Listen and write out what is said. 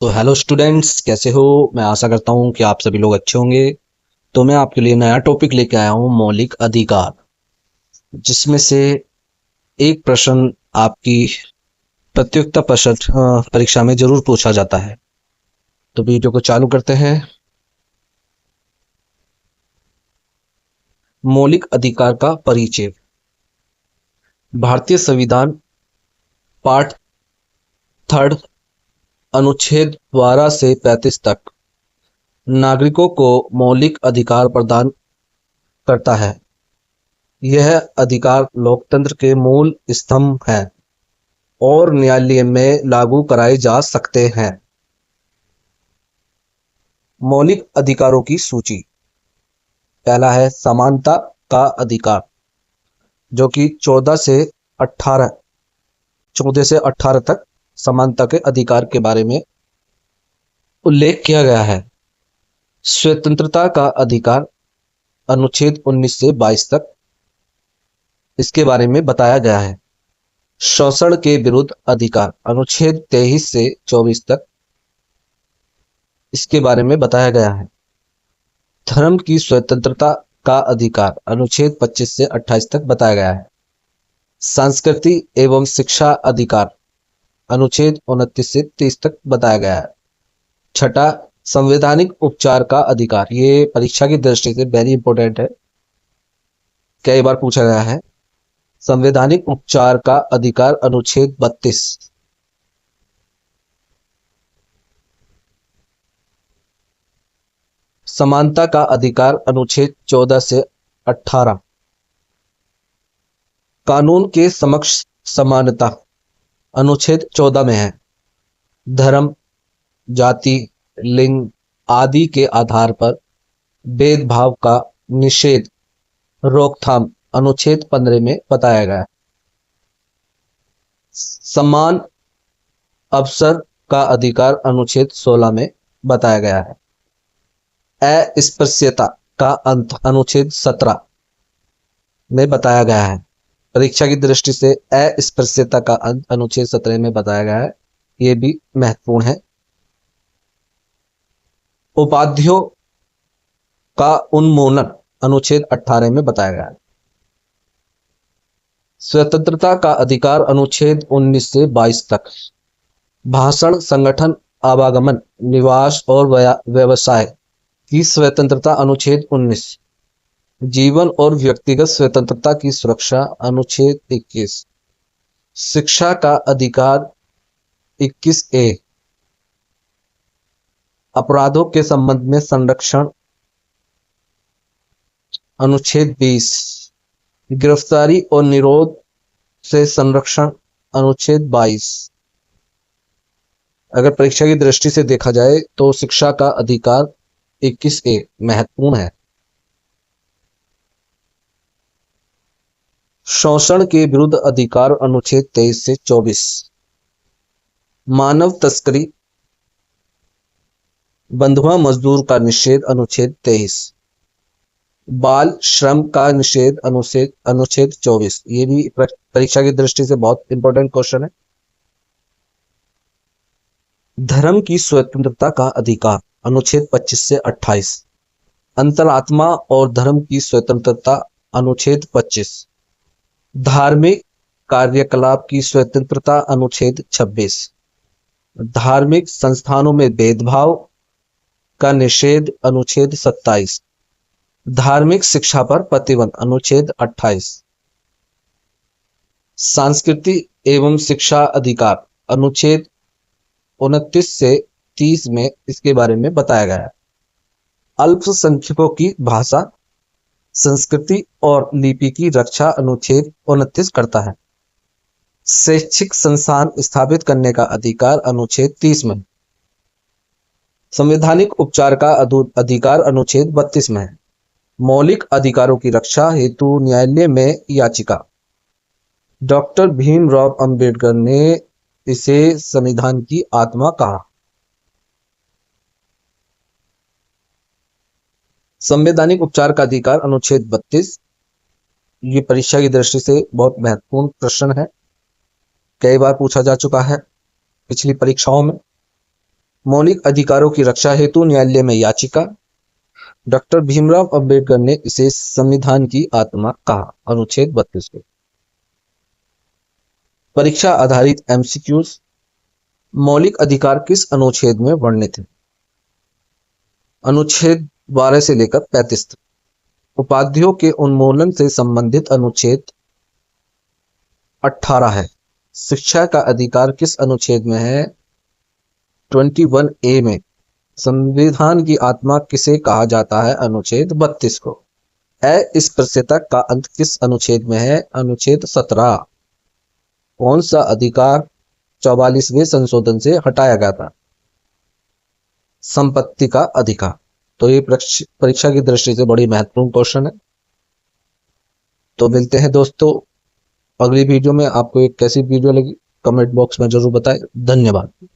तो hello students, कैसे हो। मैं आशा करता हूँ कि आप सभी लोग अच्छे होंगे। तो मैं आपके लिए नया टॉपिक लेके आया हूँ, मौलिक अधिकार, जिसमें से एक प्रश्न आपकी प्रतियोगिता परीक्षा में जरूर पूछा जाता है। तो वीडियो को चालू करते हैं। मौलिक अधिकार का परिचय। भारतीय संविधान पार्ट थर्ड, अनुच्छेद 12 से 35 तक नागरिकों को मौलिक अधिकार प्रदान करता है। यह अधिकार लोकतंत्र के मूल स्तंभ हैं और न्यायालय में लागू कराए जा सकते हैं। मौलिक अधिकारों की सूची। पहला है समानता का अधिकार, जो कि 14 से 18 तक समानता के अधिकार के बारे में उल्लेख किया गया है। स्वतंत्रता का अधिकार, अनुच्छेद 19 से 22 तक इसके बारे में बताया गया है। शोषण के विरुद्ध अधिकार, अनुच्छेद 23 से 24 तक इसके बारे में बताया गया है। धर्म की स्वतंत्रता का अधिकार, अनुच्छेद 25 से 28 तक बताया गया है। संस्कृति एवं शिक्षा अधिकार, अनुच्छेद 29 से 30 तक बताया गया है। छठा, संवैधानिक उपचार का अधिकार। ये परीक्षा की दृष्टि से वेरी इंपॉर्टेंट है, कई बार पूछा गया है। संवैधानिक उपचार का अधिकार, अनुच्छेद 32। समानता का अधिकार, अनुच्छेद 14 से 18। कानून के समक्ष समानता, अनुच्छेद 14 में है। धर्म, जाति, लिंग आदि के आधार पर भेदभाव का निषेध, रोकथाम, अनुच्छेद 15 में बताया गया है। समान अवसर का अधिकार, अनुच्छेद 16 में बताया गया है। अस्पृश्यता का अंत, अनुच्छेद 17 में बताया गया है। परीक्षा की दृष्टि से अस्पृश्यता का अंत अनुच्छेद 17 में बताया गया है, ये भी महत्वपूर्ण है। उपाधियों का उन्मूलन, अनुच्छेद 18 में बताया गया है। स्वतंत्रता का अधिकार, अनुच्छेद 19 से 22 तक। भाषण, संगठन, आवागमन, निवास और व्यवसाय की स्वतंत्रता, अनुच्छेद 19। जीवन और व्यक्तिगत स्वतंत्रता की सुरक्षा, अनुच्छेद 21। शिक्षा का अधिकार, 21A। अपराधों के संबंध में संरक्षण, अनुच्छेद 20। गिरफ्तारी और निरोध से संरक्षण, अनुच्छेद 22। अगर परीक्षा की दृष्टि से देखा जाए तो शिक्षा का अधिकार 21A महत्वपूर्ण है। शोषण के विरुद्ध अधिकार, अनुच्छेद 23 से 24। मानव तस्करी, बंधुआ मजदूर का निषेध, अनुच्छेद 23। बाल श्रम का निषेध, अनुच्छेद 24। ये भी परीक्षा की दृष्टि से बहुत इंपॉर्टेंट क्वेश्चन है। धर्म की स्वतंत्रता का अधिकार, अनुच्छेद 25 से 28। अंतरात्मा और धर्म की स्वतंत्रता, अनुच्छेद 25। धार्मिक कार्यकलाप की स्वतंत्रता, अनुच्छेद 26। धार्मिक संस्थानों में भेदभाव का निषेध, अनुच्छेद 27। धार्मिक शिक्षा पर प्रतिबंध, अनुच्छेद 28। संस्कृति एवं शिक्षा अधिकार, अनुच्छेद 29 से 30 में इसके बारे में बताया गया है। अल्पसंख्यकों की भाषा, संस्कृति और लिपि की रक्षा, अनुच्छेद 29 करता है। शैक्षिक संस्थान स्थापित करने का अधिकार, अनुच्छेद 30 में। संवैधानिक उपचार का अधिकार, अनुच्छेद 32 में है। मौलिक अधिकारों की रक्षा हेतु न्यायालय में याचिका। डॉक्टर भीमराव अंबेडकर ने इसे संविधान की आत्मा कहा। संवैधानिक उपचार का अधिकार, अनुच्छेद 32। ये परीक्षा की दृष्टि से बहुत महत्वपूर्ण प्रश्न है, कई बार पूछा जा चुका है पिछली परीक्षाओं में। मौलिक अधिकारों की रक्षा हेतु न्यायालय में याचिका। डॉक्टर भीमराव अंबेडकर ने इसे संविधान की आत्मा कहा। अनुच्छेद 32 को। परीक्षा आधारित एमसीक्यूज। मौलिक अधिकार किस अनुच्छेद में वर्णित है? अनुच्छेद 12 से लेकर 35 तक। उपाधियों के उन्मूलन से संबंधित अनुच्छेद 18 है। शिक्षा का अधिकार किस अनुच्छेद में है? 21A में। संविधान की आत्मा किसे कहा जाता है? अनुच्छेद 32 को। अस्पृश्यता का अंत किस अनुच्छेद में है? अनुच्छेद 17। कौन सा अधिकार 44वें संशोधन से हटाया गया था? संपत्ति का अधिकार। तो ये परीक्षा की दृष्टि से बड़ी महत्वपूर्ण क्वेश्चन है। तो मिलते हैं दोस्तों अगली वीडियो में। आपको एक कैसी वीडियो लगी कमेंट बॉक्स में जरूर बताएं। धन्यवाद।